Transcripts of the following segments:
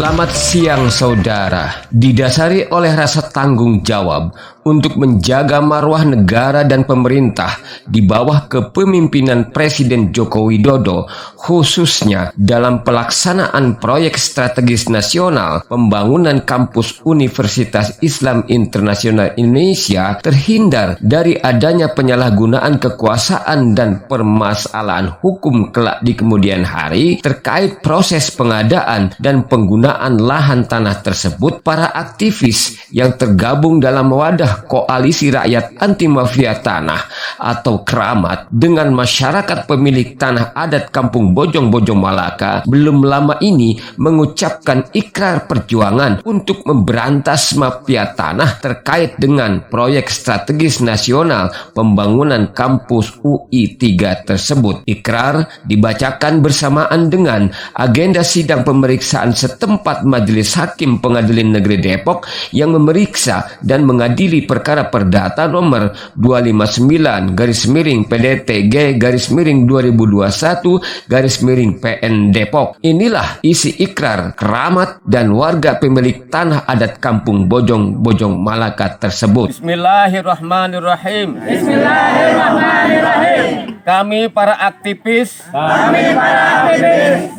Selamat siang saudara. Didasari oleh rasa tanggung jawab untuk menjaga marwah negara dan pemerintah di bawah kepemimpinan Presiden Joko Widodo, khususnya dalam pelaksanaan proyek strategis nasional pembangunan kampus Universitas Islam Internasional Indonesia, terhindar dari adanya penyalahgunaan kekuasaan dan permasalahan hukum kelak di kemudian hari terkait proses pengadaan dan penggunaan lahan tanah tersebut. Para aktivis yang tergabung dalam wadah Koalisi Rakyat Anti Mafia Tanah atau Keramat dengan masyarakat pemilik tanah adat Kampung Bojong-Bojong Malaka belum lama ini mengucapkan ikrar perjuangan untuk memberantas mafia tanah terkait dengan proyek strategis nasional pembangunan kampus UI 3 tersebut. Ikrar dibacakan bersamaan dengan agenda sidang pemeriksaan setempat Majelis Hakim Pengadilan Negeri Depok yang memeriksa dan mengadili perkara perdata nomor 259/PDTG/2021/PN Depok. Inilah isi ikrar Keramat dan warga pemilik tanah adat Kampung Bojong-Bojong Malaka tersebut. Bismillahirrahmanirrahim. Bismillahirrahmanirrahim. Kami para aktivis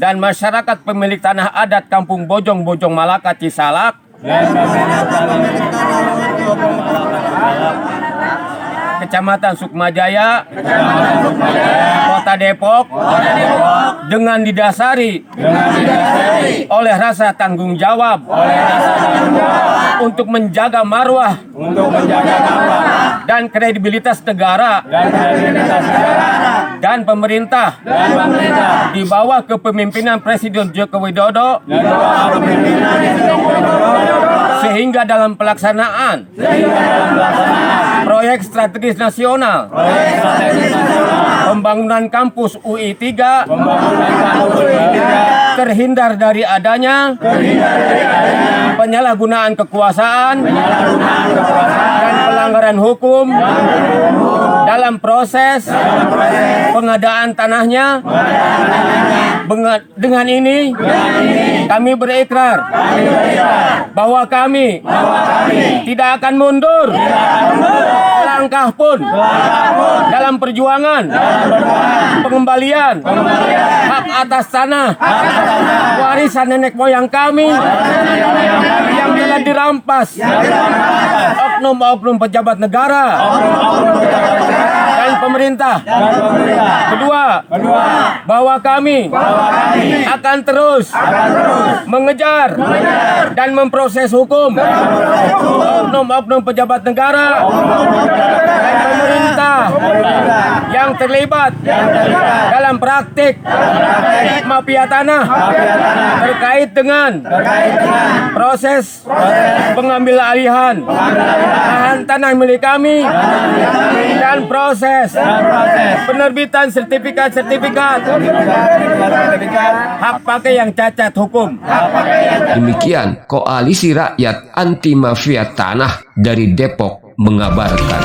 dan masyarakat pemilik tanah adat Kampung Bojong-Bojong Malaka Cisalak Kecamatan Sukmajaya, Kota Depok, dengan didasari oleh rasa tanggung jawab untuk menjaga marwah dan kredibilitas negara dan pemerintah di bawah kepemimpinan Presiden Joko Widodo, sehingga dalam pelaksanaan proyek strategis nasional pembangunan kampus UI 3 terhindar dari adanya penyalahgunaan kekuasaan dan pelanggaran hukum dalam proses pengadaan tanahnya. Dengan ini kami berikrar bahwa kami tidak akan mundur langkah pun dalam perjuangan pengembalian hak atas tanah warisan nenek moyang kami yang telah dirampas oknum-oknum pejabat negara dan pemerintah. Kedua, bahwa kami akan terus mengejar dan memproses hukum oknum-oknum pejabat negara dan pemerintah yang terlibat dalam praktik mafia tanah terkait dengan proses pengambil alihan lahan tanah milik kami dan proses penerbitan sertifikat hak pakai yang cacat hukum. Demikian Koalisi Rakyat Anti Mafia Tanah dari Depok mengabarkan.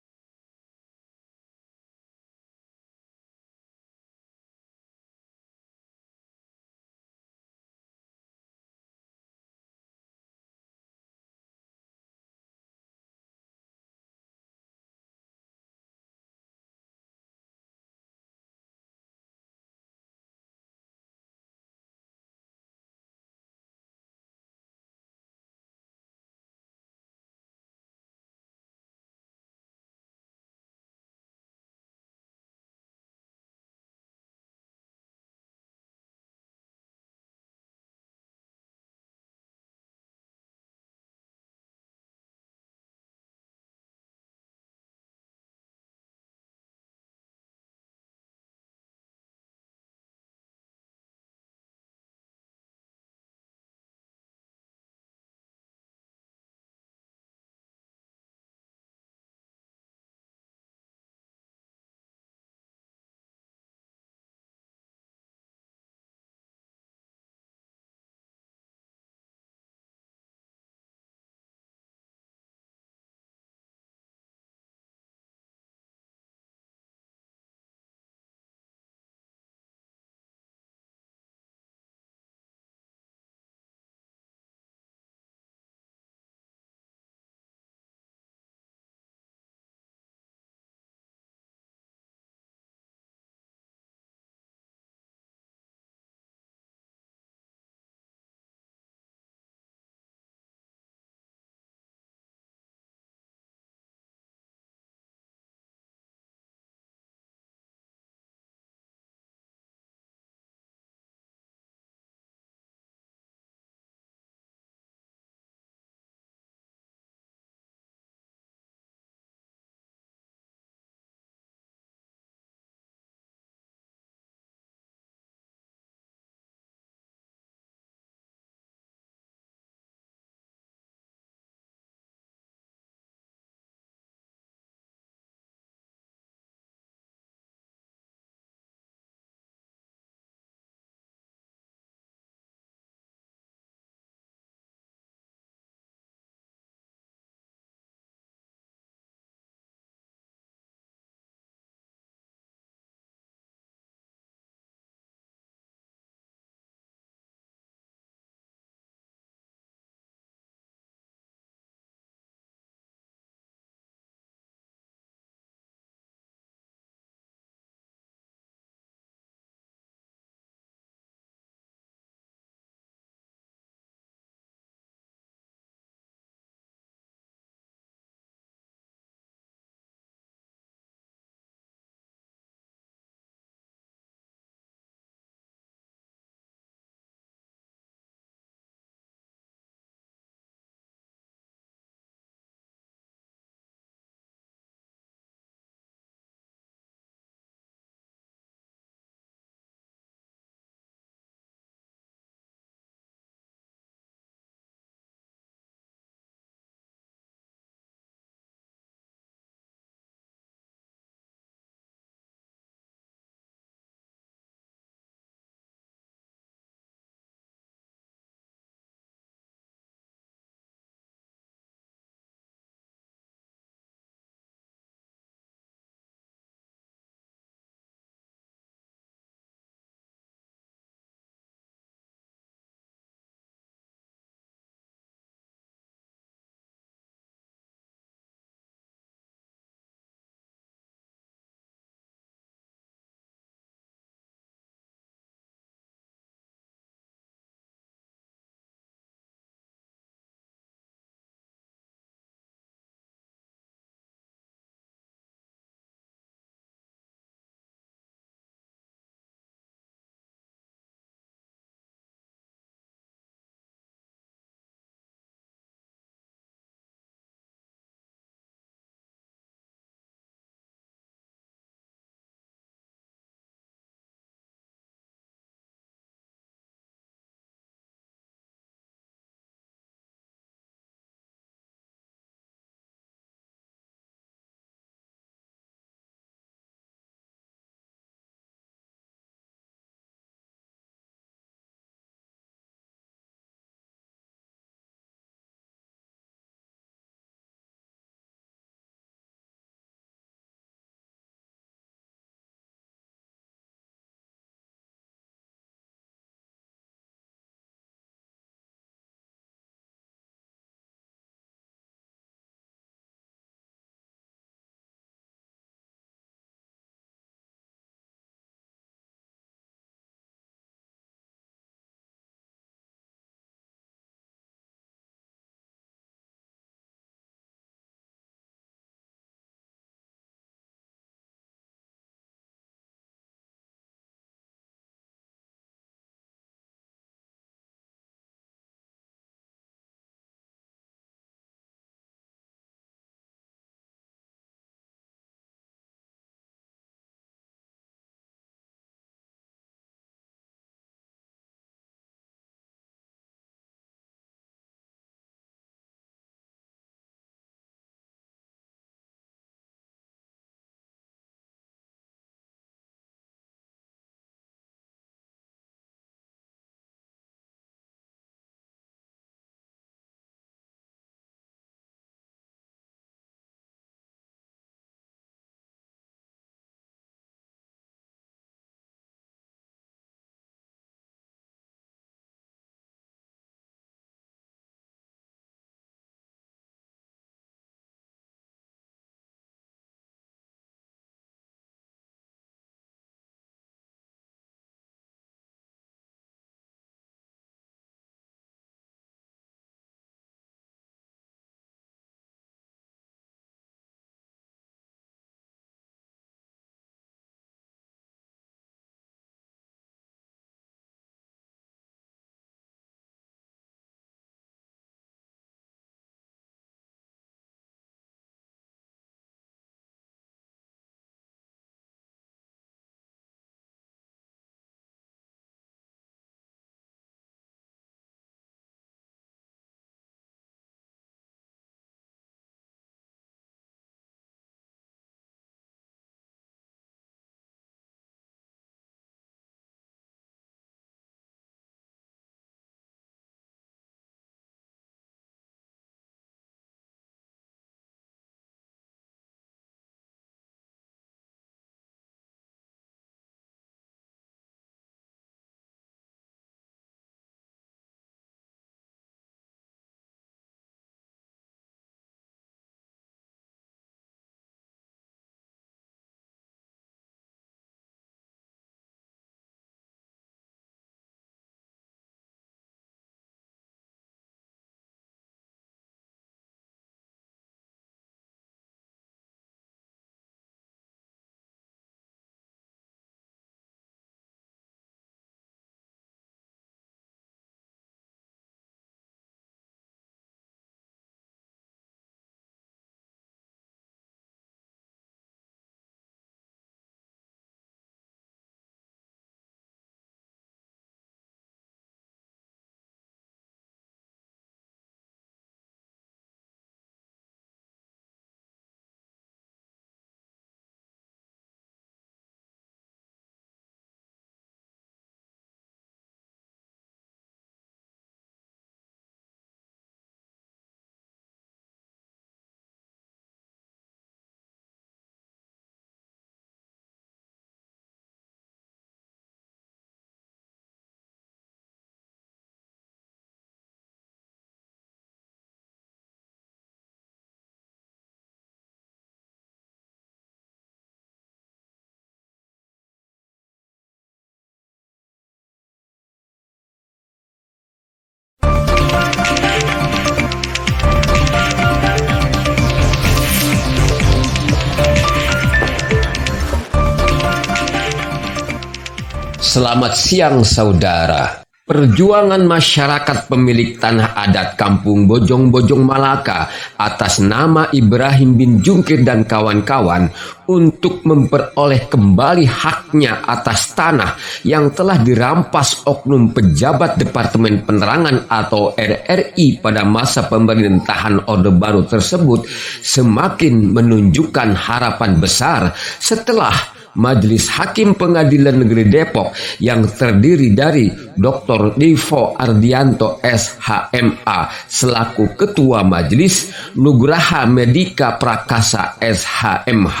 Selamat siang saudara. Perjuangan masyarakat pemilik tanah adat Kampung Bojong-Bojong Malaka atas nama Ibrahim bin Jungkir dan kawan-kawan untuk memperoleh kembali haknya atas tanah yang telah dirampas oknum pejabat Departemen Penerangan atau RRI pada masa pemerintahan Orde Baru tersebut semakin menunjukkan harapan besar setelah Majelis Hakim Pengadilan Negeri Depok yang terdiri dari Dr. Divo Ardianto SHMA selaku Ketua Majelis, Nugraha Medika Prakasa SHMH,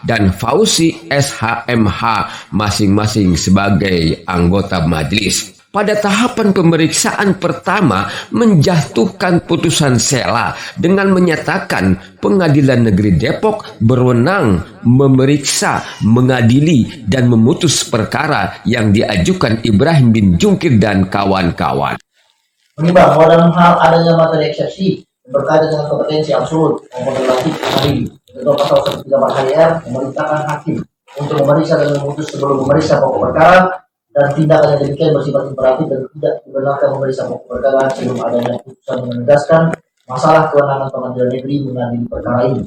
dan Fauzi SHMH masing-masing sebagai anggota majelis. Pada tahapan pemeriksaan pertama menjatuhkan putusan sela dengan menyatakan Pengadilan Negeri Depok berwenang memeriksa, mengadili, dan memutus perkara yang diajukan Ibrahim bin Jungkir dan kawan-kawan. Menimbang bahwa dalam hal adanya materi eksepsi berkaitan dengan kompetensi absolut maupun relatif adil, tentu pasal 134 HIR memerintahkan hakim untuk memeriksa dan memutus sebelum memeriksa pokok perkara, dan tindakan yang demikian bersifat imperatif dan tidak dibenarkan memeriksa pokok perkara sebelum adanya putusan yang menegaskan masalah kewenangan pengadilan negeri mengadili perkara ini.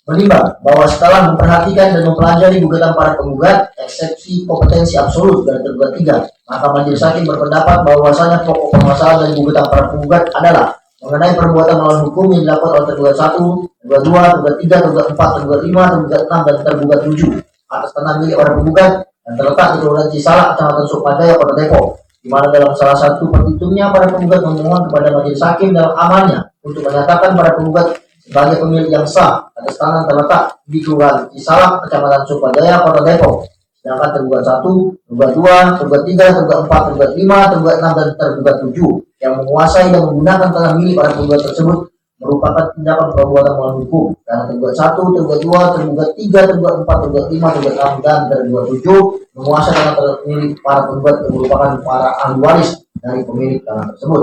Menimbang bahwa setelah memperhatikan dan mempelajari gugatan para penggugat, eksepsi kompetensi absolut dari tergugat 3, maka majelis hakim berpendapat bahwasanya pokok permasalahan dari gugatan para penggugat adalah mengenai perbuatan melawan hukum yang dilakukan oleh tergugat 1, tergugat 2, tergugat 3, tergugat 4, tergugat 5, tergugat 6, dan tergugat 7 atas tanah milik orang penggugat dan terletak di Kelurahan Cisalak, Kecamatan Supadaya, Kota Depok, di mana dalam salah satu petitumnya para penggugat memohon kepada majelis hakim dalam amannya untuk menyatakan para penggugat sebagai pemilik yang sah atas tanah terletak di Kelurahan Cisalak, Kecamatan Supadaya, Kota Depok. Sedangkan tergugat 1, tergugat 2, tergugat 3, tergugat 4, tergugat 5, tergugat 6, dan tergugat 7 yang menguasai dan menggunakan tanah milik para penggugat tersebut merupakan tindakan perbuatan melawan hukum karena tergugat 1, tergugat 2, tergugat 3, tergugat 4, tergugat 5, tergugat 6, dan tergugat 7 menguasai tanah milik para penggugat yang merupakan para ahli waris dari pemilik tanah tersebut.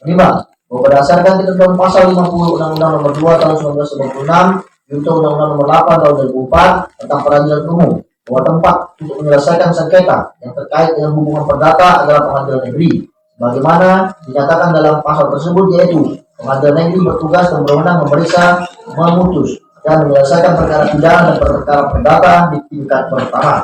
Menimbang bahwa berdasarkan ketentuan pasal 50 Undang-Undang Nomor 2 Tahun 1996 junto Undang-Undang Nomor 8 Tahun 2004 tentang peradilan umum, bahwa tempat untuk menyelesaikan sengketa yang terkait dengan hubungan perdata adalah pengadilan negeri, sebagaimana dinyatakan dalam pasal tersebut, yaitu pengadilan negeri bertugas dan berwenang memeriksa, memutus, dan menyelesaikan perkara pidana dan perkara perdata di tingkat pertama.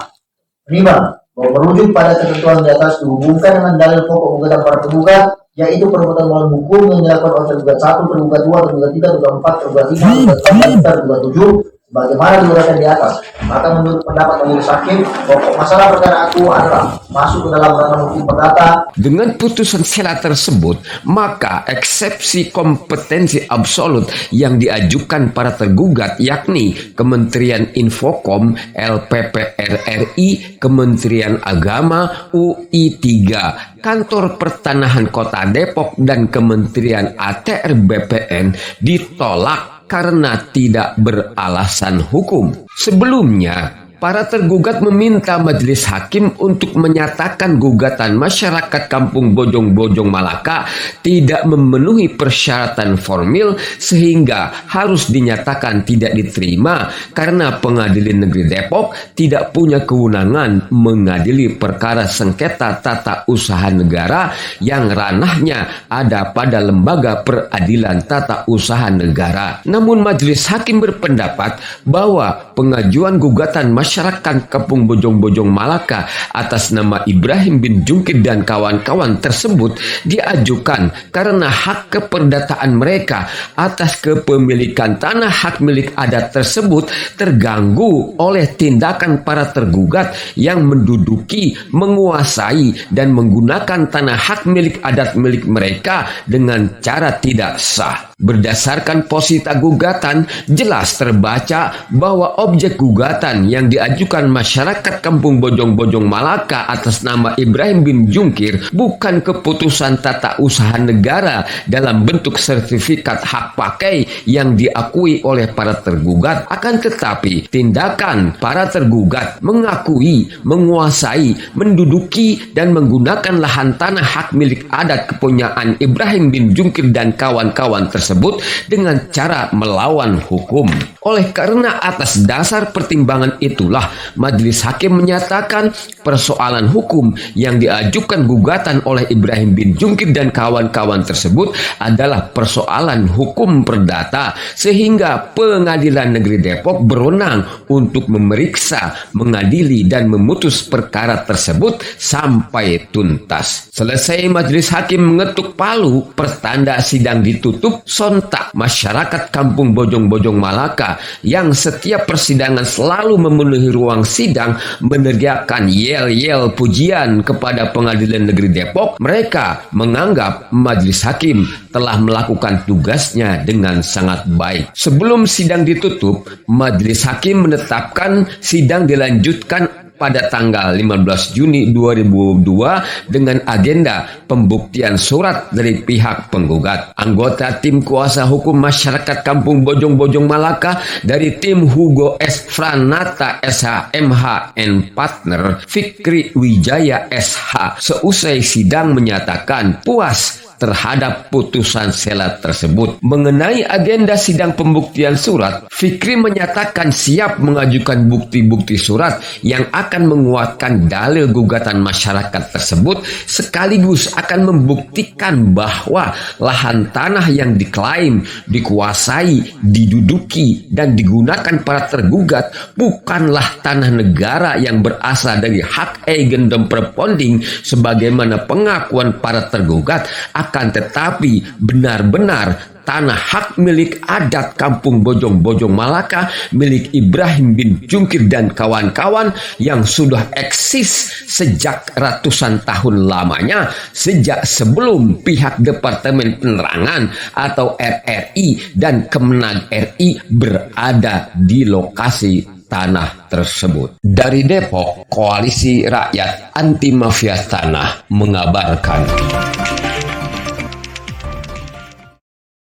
Menimbang bahwa merujuk pada ketentuan di atas dihubungkan dengan dalil pokok gugatan para penggugat, yaitu perbuatan melawan hukum yang dilakukan oleh tergugat 1, tergugat 2, tergugat 3, tergugat 4, tergugat 5, tergugat 6, dan tergugat 7 bagaimana diuraikan di atas, maka menurut pendapat majelis hakim, pokok masalah perkara aku adalah masuk ke dalam ranah hukum perdata. Dengan putusan sela tersebut, maka eksepsi kompetensi absolut yang diajukan para tergugat yakni Kementerian Infokom, LPP RRI, Kementerian Agama, UI 3, Kantor Pertanahan Kota Depok, dan Kementerian ATR BPN ditolak karena tidak beralasan hukum. Sebelumnya, para tergugat meminta majelis hakim untuk menyatakan gugatan masyarakat Kampung Bojong-Bojong Malaka tidak memenuhi persyaratan formil sehingga harus dinyatakan tidak diterima karena Pengadilan Negeri Depok tidak punya kewenangan mengadili perkara sengketa tata usaha negara yang ranahnya ada pada Lembaga Peradilan Tata Usaha Negara. Namun majelis hakim berpendapat bahwa pengajuan gugatan masyarakat Kampung Bojong-Bojong Malaka atas nama Ibrahim bin Jungkir dan kawan-kawan tersebut diajukan karena hak keperdataan mereka atas kepemilikan tanah hak milik adat tersebut terganggu oleh tindakan para tergugat yang menduduki, menguasai, dan menggunakan tanah hak milik adat milik mereka dengan cara tidak sah. Berdasarkan posita gugatan, jelas terbaca bahwa objek gugatan yang diajukan masyarakat Kampung Bojong-Bojong Malaka atas nama Ibrahim bin Jungkir bukan keputusan tata usaha negara dalam bentuk sertifikat hak pakai yang diakui oleh para tergugat, akan tetapi tindakan para tergugat mengakui, menguasai, menduduki, dan menggunakan lahan tanah hak milik adat kepunyaan Ibrahim bin Jungkir dan kawan-kawan tersebut tersebut dengan cara melawan hukum. Oleh karena atas dasar pertimbangan itulah Majelis Hakim menyatakan persoalan hukum yang diajukan gugatan oleh Ibrahim bin Jungkir dan kawan-kawan tersebut adalah persoalan hukum perdata, sehingga Pengadilan Negeri Depok berwenang untuk memeriksa, mengadili dan memutus perkara tersebut sampai tuntas. Selesai Majelis Hakim mengetuk palu, pertanda sidang ditutup, sontak masyarakat Kampung Bojong-Bojong Malaka yang setiap persidangan selalu memenuhi ruang sidang meneriakkan yel-yel pujian kepada Pengadilan Negeri Depok. Mereka menganggap Majelis Hakim telah melakukan tugasnya dengan sangat baik. Sebelum sidang ditutup, Majelis Hakim menetapkan sidang dilanjutkan pada tanggal 15 Juni 2002 dengan agenda pembuktian surat dari pihak penggugat. Anggota tim kuasa hukum masyarakat Kampung Bojong-Bojong Malaka dari tim Hugo S. Franata SH MHN Partner Fikri Wijaya SH seusai sidang menyatakan puas terhadap putusan selat tersebut. Mengenai agenda sidang pembuktian surat, Fikri menyatakan siap mengajukan bukti-bukti surat yang akan menguatkan dalil gugatan masyarakat tersebut, sekaligus akan membuktikan bahwa lahan tanah yang diklaim, dikuasai, diduduki, dan digunakan para tergugat bukanlah tanah negara yang berasal dari hak eigendom perponding sebagaimana pengakuan para tergugat, akan tetapi benar-benar tanah hak milik adat Kampung Bojong-Bojong Malaka milik Ibrahim bin Jungkir dan kawan-kawan yang sudah eksis sejak ratusan tahun lamanya, sejak sebelum pihak Departemen Penerangan atau RRI dan Kemenag RI berada di lokasi tanah tersebut. Dari Depok, Koalisi Rakyat Anti Mafia Tanah mengabarkan.